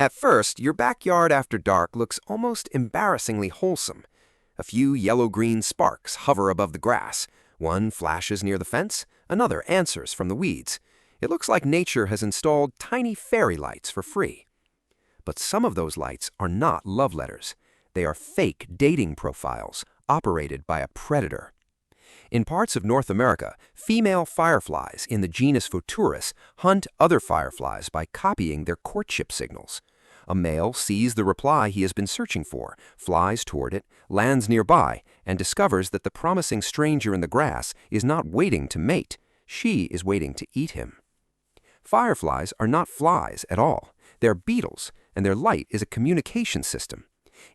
At first, your backyard after dark looks almost embarrassingly wholesome. A few yellow-green sparks hover above the grass. One flashes near the fence, another answers from the weeds. It looks like nature has installed tiny fairy lights for free. But some of those lights are not love letters. They are fake dating profiles operated by a predator. In parts of North America, female fireflies in the genus Photuris hunt other fireflies by copying their courtship signals. A male sees the reply he has been searching for, flies toward it, lands nearby, and discovers that the promising stranger in the grass is not waiting to mate. She is waiting to eat him. Fireflies are not flies at all. They're beetles, and their light is a communication system.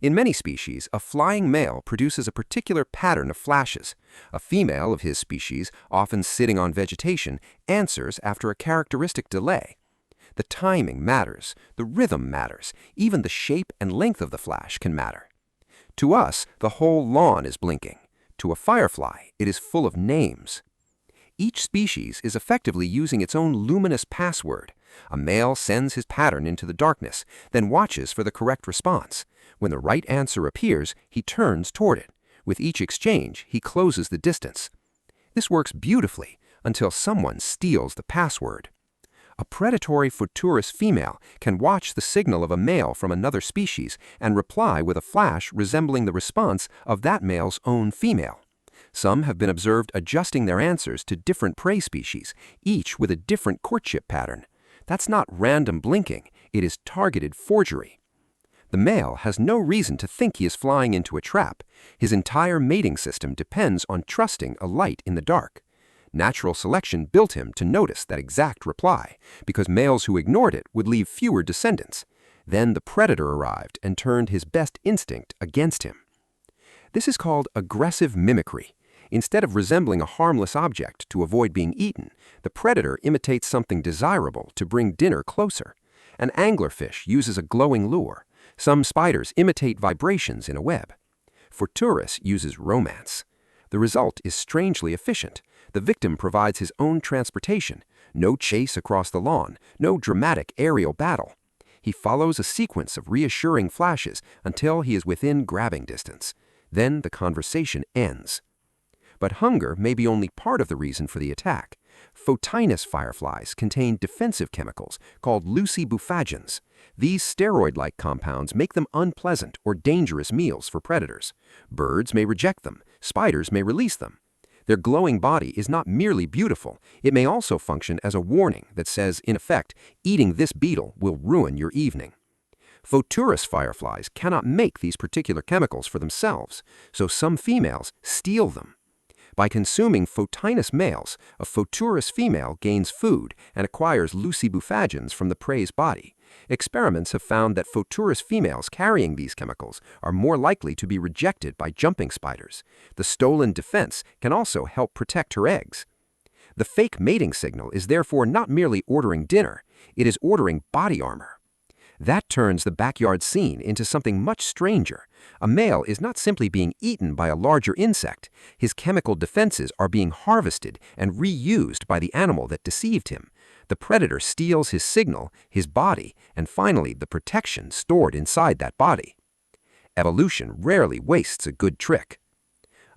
In many species, a flying male produces a particular pattern of flashes. A female of his species, often sitting on vegetation, answers after a characteristic delay. The timing matters, the rhythm matters, even the shape and length of the flash can matter. To us, the whole lawn is blinking. To a firefly, it is full of names. Each species is effectively using its own luminous password. A male sends his pattern into the darkness, then watches for the correct response. When the right answer appears, he turns toward it. With each exchange, he closes the distance. This works beautifully until someone steals the password. A predatory Photuris female can watch the signal of a male from another species and reply with a flash resembling the response of that male's own female. Some have been observed adjusting their answers to different prey species, each with a different courtship pattern. That's not random blinking, it is targeted forgery. The male has no reason to think he is flying into a trap. His entire mating system depends on trusting a light in the dark. Natural selection built him to notice that exact reply, because males who ignored it would leave fewer descendants. Then the predator arrived and turned his best instinct against him. This is called aggressive mimicry. Instead of resembling a harmless object to avoid being eaten, the predator imitates something desirable to bring dinner closer. An anglerfish uses a glowing lure. Some spiders imitate vibrations in a web. Photuris uses romance. The result is strangely efficient. The victim provides his own transportation. No chase across the lawn, no dramatic aerial battle. He follows a sequence of reassuring flashes until he is within grabbing distance. Then the conversation ends. But hunger may be only part of the reason for the attack. Photinus fireflies contain defensive chemicals called lucibufagins. These steroid-like compounds make them unpleasant or dangerous meals for predators. Birds may reject them, spiders may release them. Their glowing body is not merely beautiful, it may also function as a warning that says, in effect, eating this beetle will ruin your evening. Photuris fireflies cannot make these particular chemicals for themselves, so some females steal them. By consuming Photinus males, a Photuris female gains food and acquires lucibufagins from the prey's body. Experiments have found that Photuris females carrying these chemicals are more likely to be rejected by jumping spiders. The stolen defense can also help protect her eggs. The fake mating signal is therefore not merely ordering dinner, it is ordering body armor. That turns the backyard scene into something much stranger. A male is not simply being eaten by a larger insect. His chemical defenses are being harvested and reused by the animal that deceived him. The predator steals his signal, his body, and finally the protection stored inside that body. Evolution rarely wastes a good trick.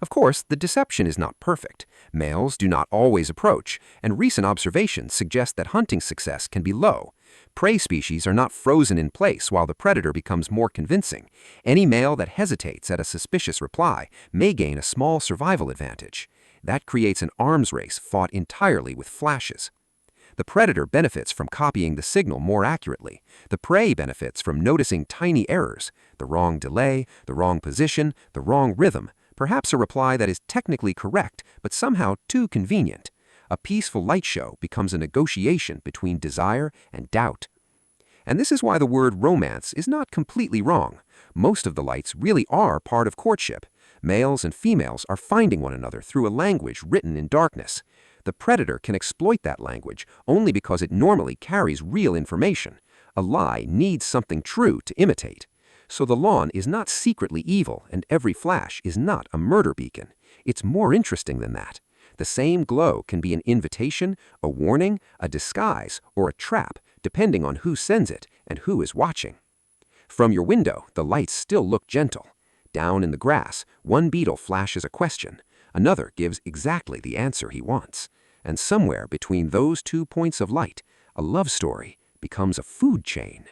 Of course, the deception is not perfect. Males do not always approach, and recent observations suggest that hunting success can be low. Prey species are not frozen in place while the predator becomes more convincing. Any male that hesitates at a suspicious reply may gain a small survival advantage. That creates an arms race fought entirely with flashes. The predator benefits from copying the signal more accurately. The prey benefits from noticing tiny errors, the wrong delay, the wrong position, the wrong rhythm, perhaps a reply that is technically correct but somehow too convenient. A peaceful light show becomes a negotiation between desire and doubt. And this is why the word romance is not completely wrong. Most of the lights really are part of courtship. Males and females are finding one another through a language written in darkness. The predator can exploit that language only because it normally carries real information. A lie needs something true to imitate. So the lawn is not secretly evil and every flash is not a murder beacon. It's more interesting than that. The same glow can be an invitation, a warning, a disguise, or a trap, depending on who sends it and who is watching. From your window, the lights still look gentle. Down in the grass, one beetle flashes a question, another gives exactly the answer he wants. And somewhere between those 2 points of light, a love story becomes a food chain.